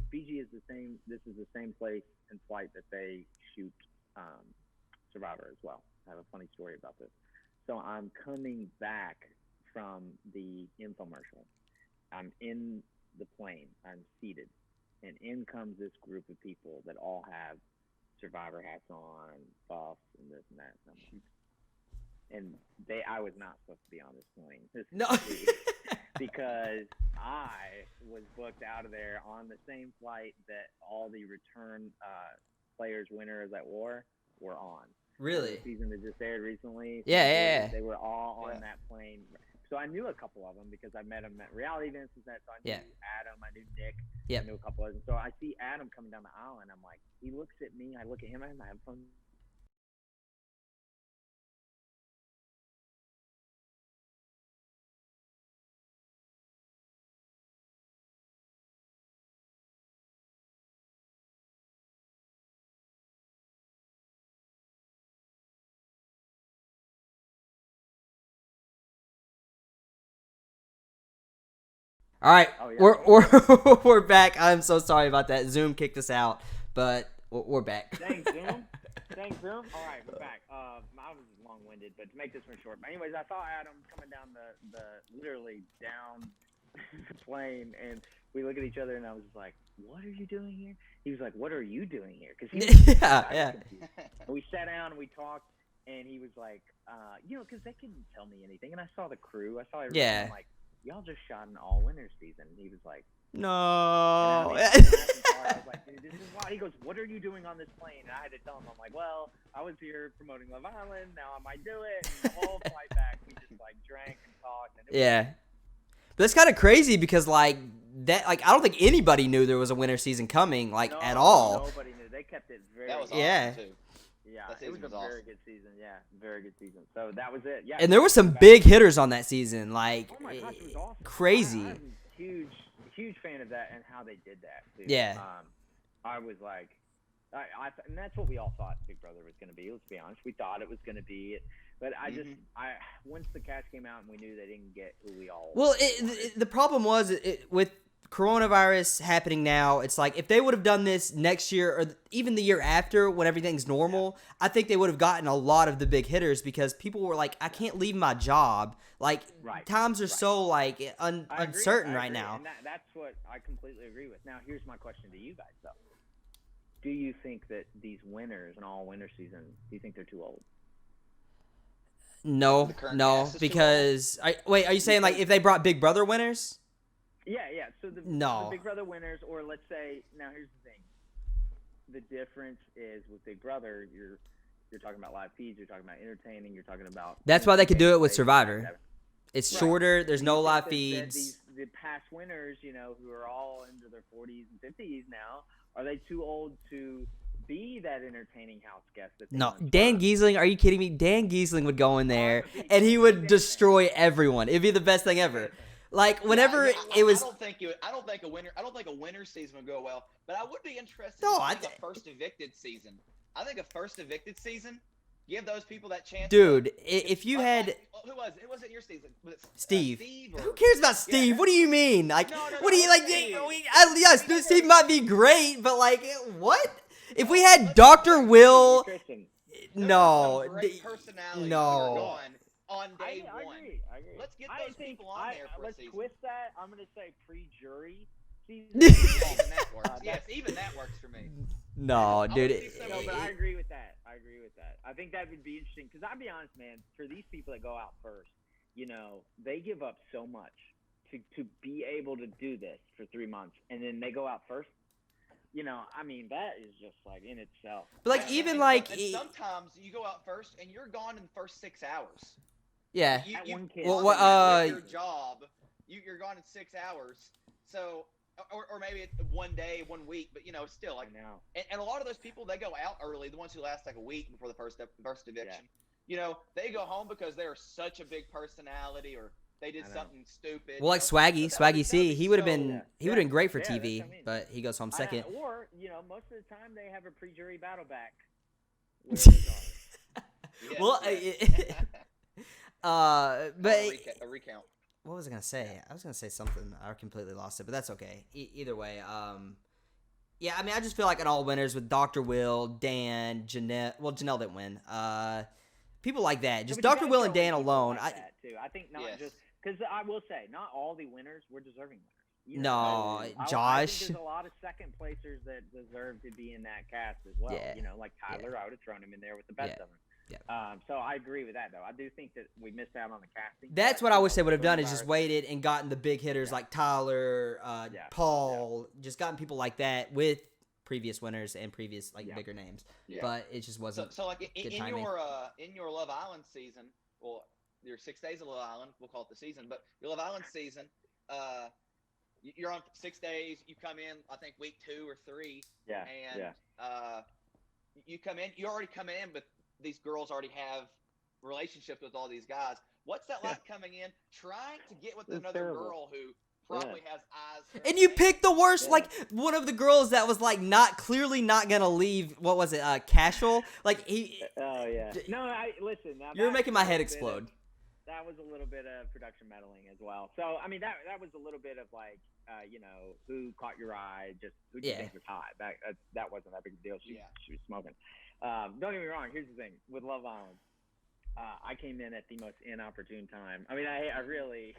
Fiji is the same. This is the same place and flight that they shoot Survivor as well. I have a funny story about this. So I'm coming back from the infomercial. I'm in the plane. I'm seated. And in comes this group of people that all have Survivor hats on, buffs, and this and that. And I was not supposed to be on this plane. Because I was booked out of there on the same flight that all the return players, winners at war were on. Really? The season that just aired recently. Yeah. They were all on that plane. So I knew a couple of them because I met them at reality events and that. So I knew Adam, I knew Nick, I knew a couple of them. So I see Adam coming down the aisle, and I'm like, he looks at me, I look at him, and I have fun. All right, we're back. I'm so sorry about that. Zoom kicked us out, but we're back. Thanks, Zoom. All right, we're back. I was long-winded, but to make this one short. But anyways, I saw Adam coming down the literally down the plane, and we look at each other, and I was just like, "What are you doing here?" He was like, "What are you doing here?" Because we sat down and we talked, and he was like, because they couldn't tell me anything, and I saw the crew, I saw everything. I'm like, y'all just shot an all-winner season. And he was like, no. I was like, dude, this is why. He goes, what are you doing on this plane? And I had to tell him, I'm like, well, I was here promoting Love Island. Now I might do it. And the whole flight back, we just like drank and talked. And But that's kind of crazy because I don't think anybody knew there was a winter season coming at all. Nobody knew. They kept it very. That was awesome too. That it was a awesome. very good season. Yeah, very good season. So that was it. Yeah. And there were some big hitters on that season. Like, oh my gosh, it was awesome. Crazy. I'm a huge fan of that and how they did that too. Yeah. I was like, and that's what we all thought Big Brother was going to be. Let's be honest, we thought it was going to be. But once the cast came out and we knew they didn't get who we all. Well, the problem was with coronavirus happening now. It's like if they would have done this next year or even the year after when everything's normal, I think they would have gotten a lot of the big hitters because people were like, I can't leave my job. Like times are so like uncertain right now. And that's what I completely agree with. Now, here's my question to you guys though. Do you think that these winners in all winter season, do you think they're too old? No, because are you saying like if they brought Big Brother winners? Yeah. So the Big Brother winners, or let's say, now here's the thing. The difference is with Big Brother, you're talking about live feeds, you're talking about entertaining, you're talking about. That's why they could do it with Survivor. It's shorter. There's no live feeds. The past winners, who are all into their 40s and 50s now, are they too old to be that entertaining house guest? No, Dan Giesling, are you kidding me? Dan Giesling would go in there and he would destroy everyone. It'd be the best thing ever. Like whenever it was, I don't think a winter season would go well. But I would be interested in a first evicted season. I think a first evicted season. Give those people that chance. Dude, if you had who was it? Was it your season? Was it Steve? Or... Who cares about Steve? Yeah. What do you mean? Like, what do you like? Steve. Yes, Steve might be great, but like, what? If we had Dr. Will, no. On day one. I agree. Let's get those people on there for a season. Let's twist that. I'm going to say pre-jury season. Yes, even that works for me. No, dude. But I agree with that. I think that would be interesting because I'll be honest, man. For these people that go out first, they give up so much to be able to do this for 3 months, and then they go out first. I mean, that is just like in itself. But like and sometimes you go out first and you're gone in the first 6 hours. Yeah. Your job, you're gone in 6 hours. So, or maybe it's 1 day, 1 week, but still like now. And a lot of those people, they go out early. The ones who last like a week before the first eviction. Yeah. They go home because they're such a big personality or they did something stupid. Well, like Swaggy C, he would have been great for TV, but he goes home second. Or most of the time they have a pre-jury battle back. Well, but a recount. What was I gonna say? I was gonna say something. I completely lost it, but that's okay. Either way, yeah. I mean, I just feel like an all winners with Dr. Will, Dan, Janelle. Well, Janelle didn't win. People like that. Just Dr. Will and Dan alone. I think not just because I will say not all the winners were deserving winners. No, Josh. I think there's a lot of second placers that deserve to be in that cast as well. Yeah. Like Tyler, I would have thrown him in there with the best of them. Yeah. So I agree with that, though. I do think that we missed out on the casting. That's what I wish they would have done is just waited and gotten the big hitters like Tyler, Paul, just gotten people like that with previous winners and previous bigger names. Yeah. But it just wasn't. So like in your Love Island season, well, your 6 days of Love Island, we'll call it the season, but your Love Island season, you're on 6 days. You come in, I think week 2 or 3. Yeah. And you come in. You already come in, but these girls already have relationships with all these guys. What's that like coming in, trying to get with another girl who probably has eyes? And you picked the worst, like one of the girls that was like clearly not gonna leave. What was it, Cashel? Like he. Oh yeah. No, listen. Now you're making my head explode. That was a little bit of production meddling as well. So I mean, that was a little bit of like, who caught your eye? Just who do you think was hot? That wasn't that big a deal. She was smoking. Don't get me wrong. Here's the thing with Love Island. I came in at the most inopportune time. I mean, I really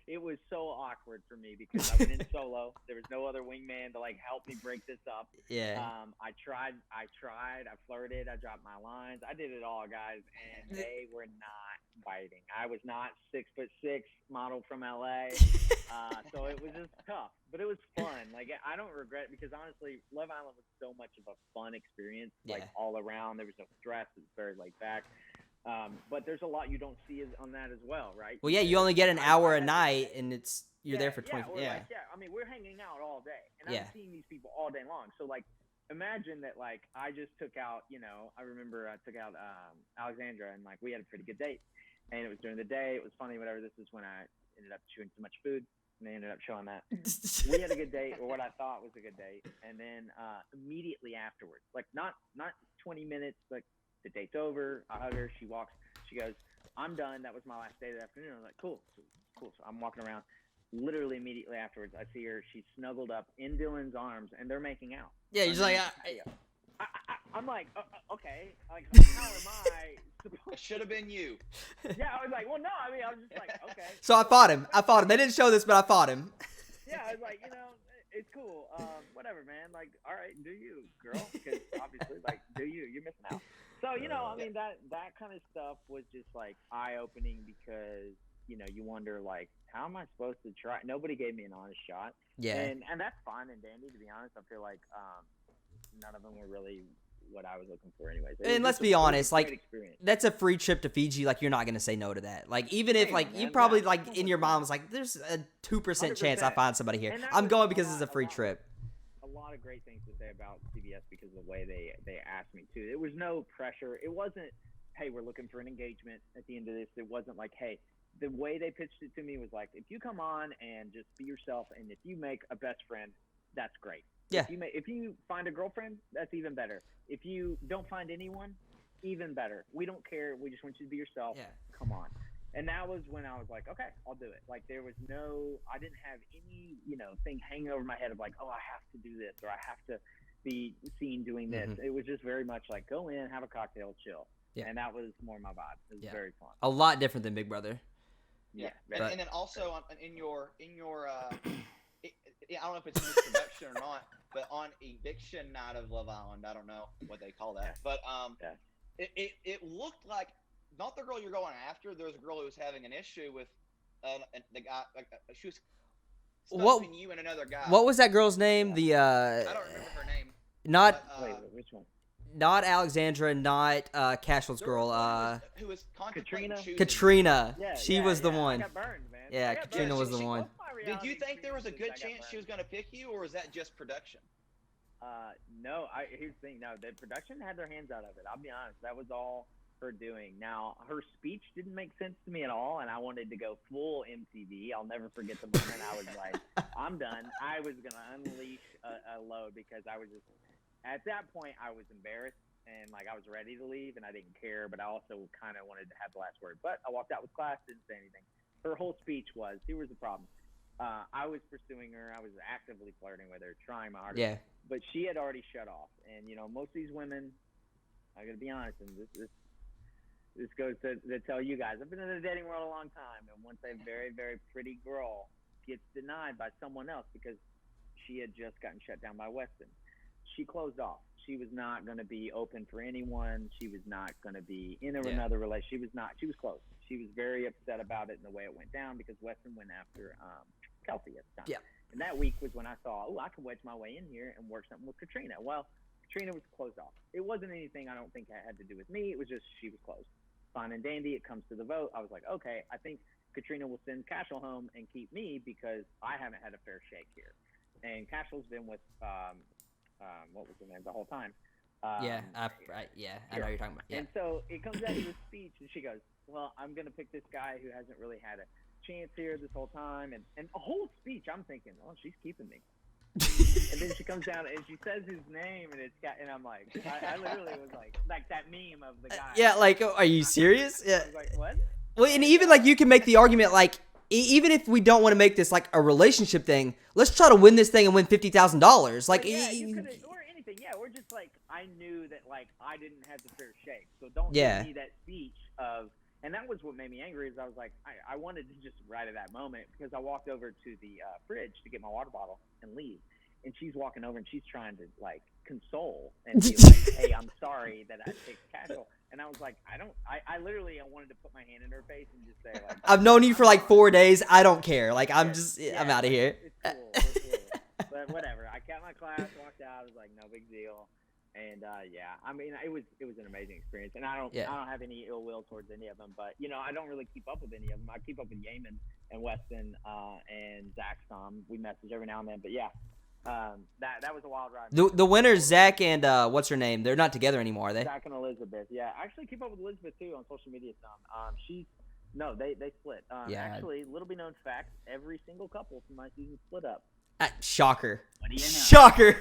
it was so awkward for me because I went in solo. There was no other wingman to help me break this up. Yeah. I tried. I flirted. I dropped my lines. I did it all, guys, and they were not biting. I was not 6'6" model from LA, so it was just tough. But it was fun. I don't regret it because honestly, Love Island was so much of a fun experience. All around, there was no stress. It was very laid back. But there's a lot you don't see on that as well, right? Well, yeah, you only get an hour a night, and you're there for 20. I mean, we're hanging out all day, and I'm seeing these people all day long. So imagine that, like, I just took out, I remember I took out Alexandra, and like we had a pretty good date, and it was during the day. It was funny, whatever. This is when I ended up chewing too much food, and they ended up showing that. We had a good date, or what I thought was a good date, and then immediately afterwards, like not 20 minutes, like the date's over. I hug her. She walks. She goes, "I'm done. That was my last day of the afternoon." I'm like, "Cool, cool." So I'm walking around. Literally immediately afterwards, I see her. She's snuggled up in Dylan's arms, and they're making out. Yeah, he's like, I'm like, okay, like, how am I supposed? It should have been you. Yeah, I was like, well, no, I mean, I was just like, okay. So I fought him. They didn't show this, but I fought him. Yeah, I was like, it's cool. Whatever, man. Like, all right, do you, girl? Because obviously, like, do you? You're missing out. So, I mean, that kind of stuff was just like eye-opening because you wonder, like, how am I supposed to try? Nobody gave me an honest shot. Yeah. And that's fine and dandy, to be honest. I feel like none of them were really what I was looking for anyways. And let's be honest, like, that's a free trip to Fiji. Like, you're not going to say no to that. Like, even if, like, you probably, like, in your mind was like, there's a 2% chance I find somebody here. I'm going because it's a free trip. A lot of great things to say about CBS because of the way they asked me to. There was no pressure. It wasn't, hey, we're looking for an engagement at the end of this. It wasn't like, hey, the way they pitched it to me was like, if you come on and just be yourself, and if you make a best friend, that's great. Yeah. If you find a girlfriend, that's even better. If you don't find anyone, even better. We don't care. We just want you to be yourself. Yeah. Come on. And that was when I was like, okay, I'll do it. Like, there was I didn't have any, thing hanging over my head of like, oh, I have to do this, or I have to be seen doing this. Mm-hmm. It was just very much like, go in, have a cocktail, chill. Yeah. And that was more my vibe. It was very fun. A lot different than Big Brother. Yeah. And then also in your I don't know if it's introduction or not, but on eviction night of Love Island, I don't know what they call that, but it looked like not the girl you're going after. There was a girl who was having an issue with the guy. Like she was stumping you and another guy. What was that girl's name? I don't remember her name. Wait, which one? Not Alexandra, not Cashel's girl. Who was Katrina. Yeah, she was the one. I got burned, man. Yeah, Katrina was the one. Did you think there was a good chance she was going to pick you, or was that just production? No. Here's the thing. No, the production had their hands out of it. I'll be honest. That was all her doing. Now, her speech didn't make sense to me at all, and I wanted to go full MTV. I'll never forget the moment I was like, I'm done. I was going to unleash a load because I was just – at that point, I was embarrassed, and, like, I was ready to leave, and I didn't care, but I also kind of wanted to have the last word. But I walked out with class, didn't say anything. Her whole speech was, here was the problem. I was pursuing her. I was actively flirting with her, trying my hardest. Yeah. But she had already shut off. And, most of these women, I got to be honest, and this goes to tell you guys, I've been in the dating world a long time, and once a very, very pretty girl gets denied by someone else because she had just gotten shut down by Weston, she closed off. She was not going to be open for anyone. She was not going to be in another relationship. She was closed. She was very upset about it and the way it went down because Weston went after Kelsey at the time. Yeah. And that week was when I thought, I could wedge my way in here and work something with Katrina. Well, Katrina was closed off. It wasn't anything I don't think had to do with me. It was just she was closed. Fine and dandy. It comes to the vote. I was like, okay, I think Katrina will send Cashel home and keep me because I haven't had a fair shake here. And Cashel's been with what was her name the whole time. I know what you're talking about. Yeah. And so it comes out of the speech, and she goes, well, I'm going to pick this guy who hasn't really had a chance here this whole time. And a whole speech, I'm thinking, oh, she's keeping me. And then she comes down, and she says his name, and I'm like, I literally was like that meme of the guy. Yeah, like, are you serious? Yeah. I was like, what? Well, and even, like, you can make the argument, like, even if we don't want to make this, like, a relationship thing, let's try to win this thing and win $50,000. Like, yeah, or anything. Yeah, we're just like, I knew that, like, I didn't have the fair shake. So don't give me that speech of, and that was what made me angry is I was like, I wanted to just right at that moment because I walked over to the fridge to get my water bottle and leave. And she's walking over and she's trying to, like, console and be like, hey, I'm sorry that I picked Cashel. And I was like, I literally wanted to put my hand in her face and just say, like, I've known you for like 4 days. I don't care. Like, I'm out of here. It's cool. It's cool. But whatever. I kept my class, walked out. I was like, no big deal. And I mean, it was an amazing experience. And I don't have any ill will towards any of them. But I don't really keep up with any of them. I keep up with Yaman and Weston and Zach's. We message every now and then. But yeah. That was a wild ride. The winners, Zach and what's her name? They're not together anymore, are they? Zach and Elizabeth. Yeah, I actually keep up with Elizabeth too on social media. They split. Actually, little be known fact: every single couple from my season split up. Shocker. What do you know? Shocker.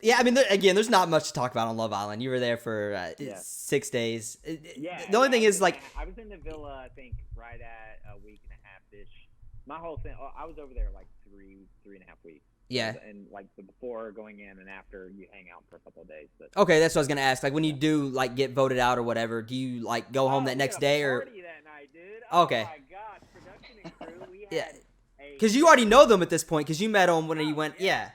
Yeah, I mean, there's not much to talk about on Love Island. You were there for 6 days. The only thing is, like, I was in the villa, I think, right at a week and a half ish. My whole thing, I was over there like 3.5 weeks. Yeah. And like the before, going in, and after, you hang out for a couple of days. But okay, that's what I was gonna ask. Like, when you do like get voted out or whatever, do you like go home that next day or? Party that night, dude. Okay. Oh my gosh, production and crew. We Yeah. had Because you already know them at this point. Because you met them when you went. Yeah.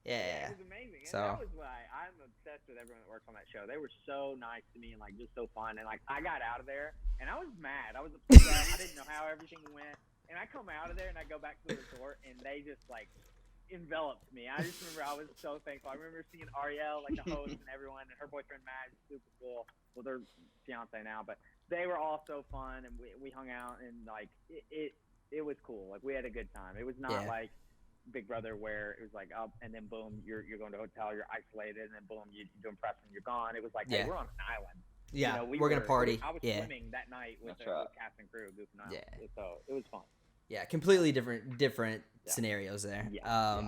It was amazing. And So. that was why I'm obsessed with everyone that works on that show. They were so nice to me and like just so fun. And like I got out of there and I was mad. I was upset. I didn't know how everything went. And I come out of there and I go back to the resort and they just like enveloped me. I just remember I was so thankful. I remember seeing Ariel, like the host and everyone, and her boyfriend Matt, super cool. Well, they're fiance now, but they were all so fun and we hung out and like it was cool. Like we had a good time. It was not like Big Brother where it was like up and then boom, you're going to a hotel, you're isolated, and then boom, you're doing press and you're gone. It was like, hey, we're on an island. Yeah, you know, we're gonna party. I was swimming that night with the cast and crew, goofing out. Yeah. So it was fun. Yeah, completely different scenarios there. Yeah.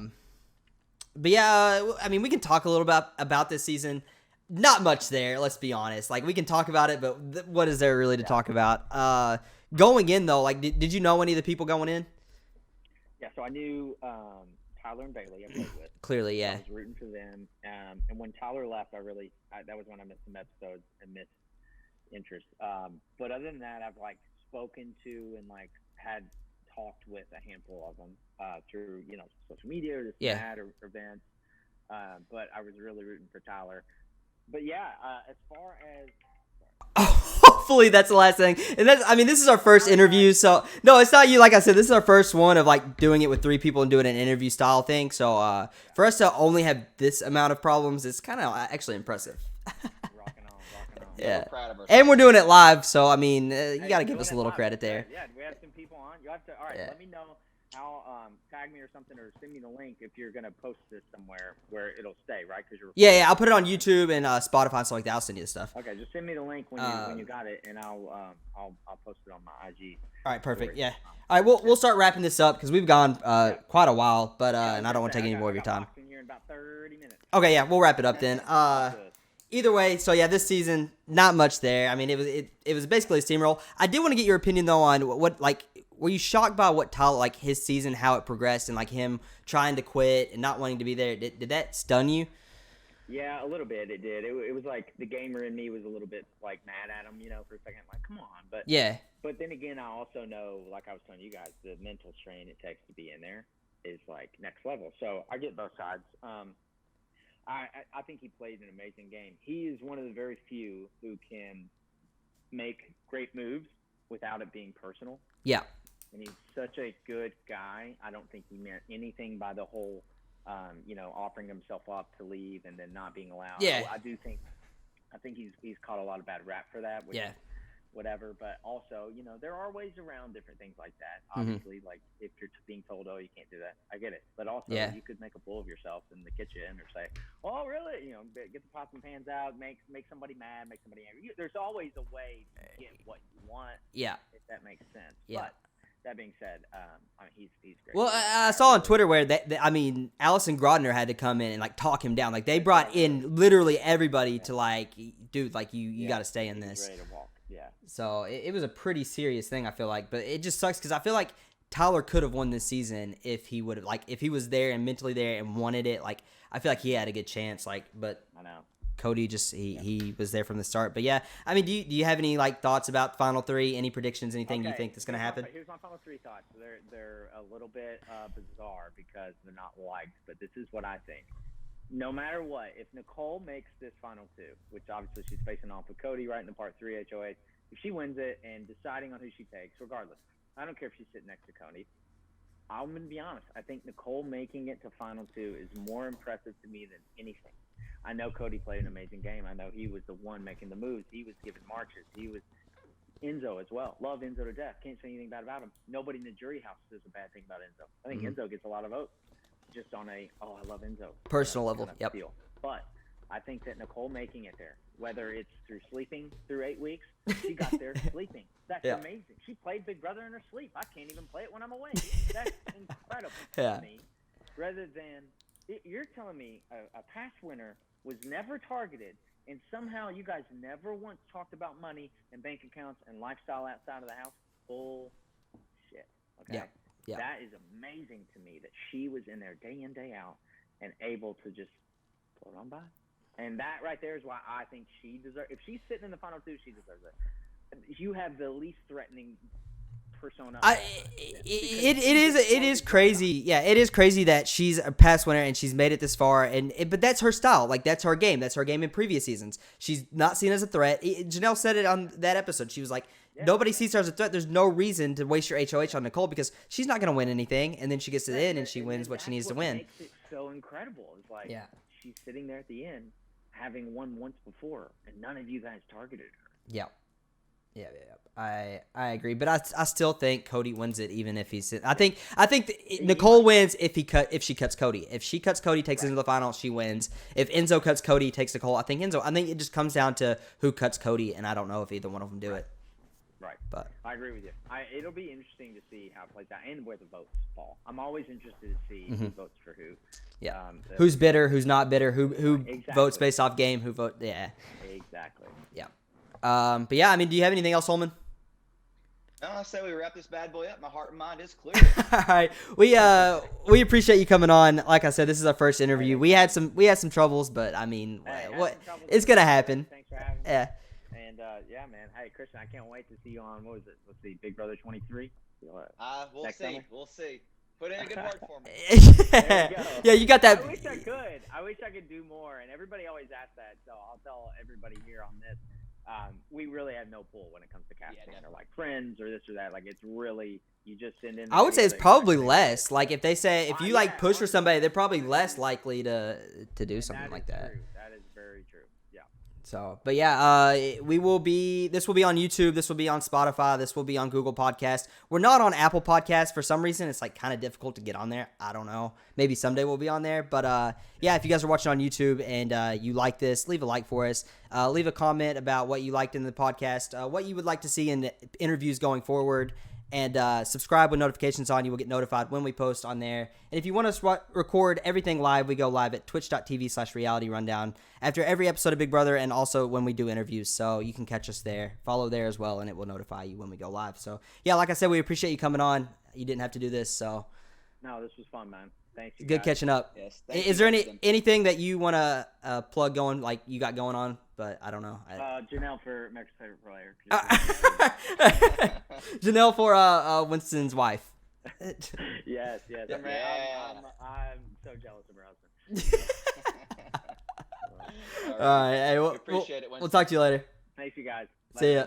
But yeah, I mean, we can talk a little about this season. Not much there, let's be honest. Like, we can talk about it, but what is there really to talk about? Going in though, like, did you know any of the people going in? Yeah, so I knew Tyler and Bailey. I played with. Clearly, yeah. I was rooting for them, and when Tyler left, that was when I missed some episodes and missed interest. But other than that, I've like spoken to and like had talked with a handful of them through social media or just chat or events. But I was really rooting for Tyler. But yeah, as far as hopefully that's the last thing. And this is our first interview, so no, it's not you. Like I said, this is our first one of like doing it with 3 people and doing an interview style thing. So for us to only have this amount of problems, it's kind of actually impressive. Rocking on. Yeah, proud of and we're doing it live, so I mean, you got to give us a little credit there. Yeah, we have some people on. You have to. All right, let me know how. Tag me or something, or send me the link if you're gonna post this somewhere where it'll stay, right? Because you're. Yeah, I'll put it on YouTube and Spotify and stuff like that. I'll send you the stuff. Okay, just send me the link when you got it, and I'll post it on my IG. All right, perfect. Yeah. All right, we'll start wrapping this up because we've gone quite a while, but and I don't want to take any more of your time. Here in about 30 minutes. Okay, yeah, we'll wrap it up then. Either way, so yeah, this season not much there. I mean, it was basically a steamroll. I did want to get your opinion though on what like. Were you shocked by what Tyler, like his season, how it progressed, and like him trying to quit and not wanting to be there? Did that stun you? Yeah, a little bit. It did. It was like the gamer in me was a little bit like mad at him, for a second. Like, come on, but yeah. But then again, I also know, like I was telling you guys, the mental strain it takes to be in there is like next level. So I get both sides. I think he played an amazing game. He is one of the very few who can make great moves without it being personal. Yeah. And he's such a good guy. I don't think he meant anything by the whole, offering himself up to leave and then not being allowed. Yeah. I think he's caught a lot of bad rap for that. Which is whatever. But also, there are ways around different things like that. Obviously, like if you're being told, oh, you can't do that, I get it. But also, you could make a fool of yourself in the kitchen or say, oh, really? Get the pots and pans out, make somebody mad, make somebody angry. There's always a way to get what you want. Yeah. If that makes sense. Yeah. But that being said, he's great. Well, I saw on Twitter where Allison Grodner had to come in and like talk him down. Like they brought in literally everybody to like, dude, like you got to stay in this. Ready to walk. Yeah. So it was a pretty serious thing, I feel like, but it just sucks because I feel like Tyler could have won this season if he would have, like, if he was there and mentally there and wanted it. Like, I feel like he had a good chance. Like, but I know. Cody just he was there from the start. But yeah, I mean, do you have any like thoughts about Final 3? Any predictions? Anything you think that's gonna happen? Here's my Final 3 thoughts. They're a little bit bizarre because they're not liked, but this is what I think. No matter what, if Nicole makes this Final 2, which obviously she's facing off with Cody right in the Part 3 HOH, if she wins it and deciding on who she takes, regardless, I don't care if she's sitting next to Cody. I'm going to be honest. I think Nicole making it to Final 2 is more impressive to me than anything. I know Cody played an amazing game. I know he was the one making the moves. He was giving marches. He was Enzo as well. Love Enzo to death. Can't say anything bad about him. Nobody in the jury house says a bad thing about Enzo. I think Enzo gets a lot of votes just on I love Enzo. Personal level, yep. Feel. But I think that Nicole making it there, whether it's through sleeping through 8 weeks, she got there sleeping. That's amazing. She played Big Brother in her sleep. I can't even play it when I'm awake. That's incredible to me. Rather than, you're telling me a past winner was never targeted, and somehow you guys never once talked about money and bank accounts and lifestyle outside of the house? Bullshit. Okay? Yeah. That is amazing to me that she was in there day in, day out and able to just float on by. And that right there is why I think she deserves. If she's sitting in the final two, she deserves it. You have the least threatening persona. It is crazy. Yeah, it is crazy that she's a past winner and she's made it this far. But that's her style. Like, that's her game. That's her game in previous seasons. She's not seen as a threat. Janelle said it on that episode. She was like, nobody sees her as a threat. There's no reason to waste your HOH on Nicole because she's not going to win anything. And then she gets to the end and she wins what she needs to win. Makes it so incredible. It's like she's sitting there at the end, having won once before, and none of you guys targeted her. Yeah. I agree, but I still think Cody wins it, even if he's. I think Nicole wins if she cuts Cody. If she cuts Cody, takes it into the final, she wins. If Enzo cuts Cody, takes Nicole. I think it just comes down to who cuts Cody, and I don't know if either one of them do it. Right. But I agree with you. It'll be interesting to see how it plays out and where the votes fall. I'm always interested to see who votes for who. Yeah. Who's bitter? Who's not bitter? Who votes based off game? Who vote? Yeah. Exactly. Yeah. But yeah, I mean, do you have anything else, Holman? No, I say we wrap this bad boy up. My heart and mind is clear. All right, we appreciate you coming on. Like I said, this is our first interview. We had some troubles, but I mean, it's gonna happen. Thanks for having me. Yeah. And yeah, man. Hey, Christian, I can't wait to see you on. What was it? Let's see, Big Brother 23. We'll see. Summer? We'll see. Put in a good word for me. Yeah, you got that. I wish I could do more. And everybody always asks that, so I'll tell everybody here on this. We really have no pull when it comes to casting or like friends or this or that. Like, it's really, you just send in. I would say it's probably less. Like, if they say, if you like push for somebody, they're probably less likely to do something like that. True. That is very true. Yeah. So, but yeah, this will be on YouTube. This will be on Spotify. This will be on Google Podcast. We're not on Apple Podcast for some reason. It's like kind of difficult to get on there. I don't know. Maybe someday we'll be on there. But yeah, if you guys are watching on YouTube and you like this, leave a like for us. Leave a comment about what you liked in the podcast, what you would like to see in the interviews going forward. And subscribe with notifications on. You will get notified when we post on there. And if you want us to record everything live, we go live at twitch.tv/realityrundown after every episode of Big Brother and also when we do interviews. So you can catch us there. Follow there as well, and it will notify you when we go live. So, yeah, like I said, we appreciate you coming on. You didn't have to do this. So. No, this was fun, man. Thanks. Good catching up. Yes. Is there anything that you want to plug going, like you got going on? But I don't know. Janelle for America's favorite player. Janelle for Winston's wife. Yes. Yeah. I'm so jealous of her husband. All right. Hey, appreciate it. We'll talk to you later. Thanks, you guys. See ya.